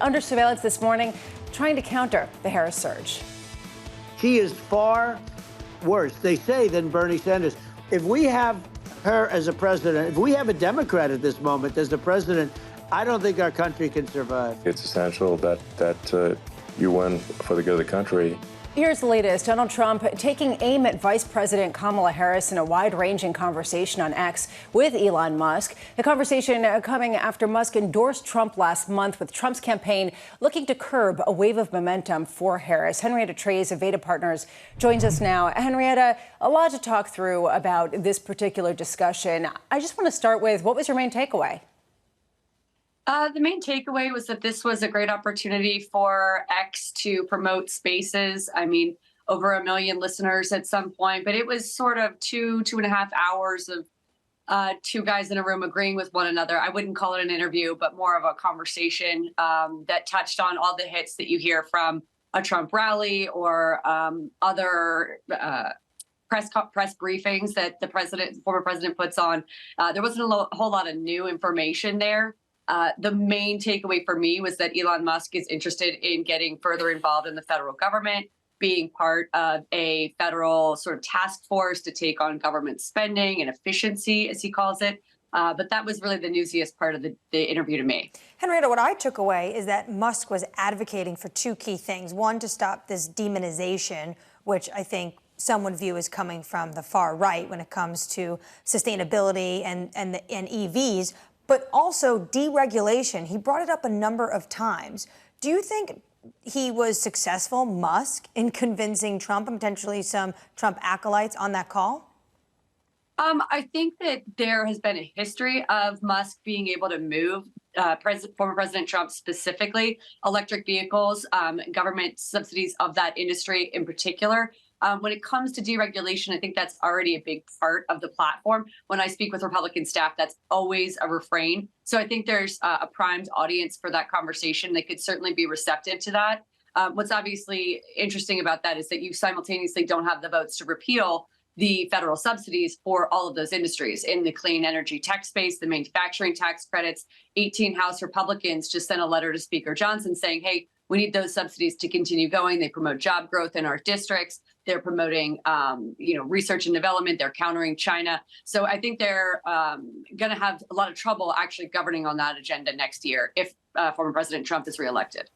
Under surveillance this morning, trying to counter the Harris surge. She is far worse, they say, than Bernie Sanders. If we have her as a president, if we have a Democrat at this moment as the president, I don't think our country can survive. It's essential that you win for the good of the country. Here's the latest. Donald Trump taking aim at Vice President Kamala Harris in a wide-ranging conversation on X with Elon Musk. The conversation coming after Musk endorsed Trump last month, with Trump's campaign looking to curb a wave of momentum for Harris. Henrietta Treyz of Veda Partners joins us now. Henrietta, a lot to talk through about this particular discussion. I just want to start with, what was your main takeaway? The main takeaway was that this was a great opportunity for X to promote Spaces. I mean, over 1 million listeners at some point, but it was sort of 2.5 hours of two guys in a room agreeing with one another. I wouldn't call it an interview, but more of a conversation that touched on all the hits that you hear from a Trump rally or other press briefings that the former president puts on. There wasn't a whole lot of new information there. The main takeaway for me was that Elon Musk is interested in getting further involved in the federal government, being part of a federal sort of task force to take on government spending and efficiency, as he calls it. But that was really the newsiest part of the interview to me. Henrietta, what I took away is that Musk was advocating for two key things. One, to stop this demonization, which I think some would view as coming from the far right when it comes to sustainability and EVs. But also deregulation. He brought it up a number of times. Do you think he was successful, Musk, in convincing Trump and potentially some Trump acolytes on that call? I think that there has been a history of Musk being able to move former President Trump, specifically electric vehicles, government subsidies of that industry in particular. When it comes to deregulation, I think that's already a big part of the platform. When I speak with Republican staff, that's always a refrain. So I think there's a primed audience for that conversation. They could certainly be receptive to that. What's obviously interesting about that is that you simultaneously don't have the votes to repeal the federal subsidies for all of those industries in the clean energy tech space, the manufacturing tax credits. 18 House Republicans just sent a letter to Speaker Johnson saying, hey, we need those subsidies to continue going. They promote job growth in our districts. They're promoting, research and development. They're countering China. So I think they're going to have a lot of trouble actually governing on that agenda next year if former President Trump is reelected.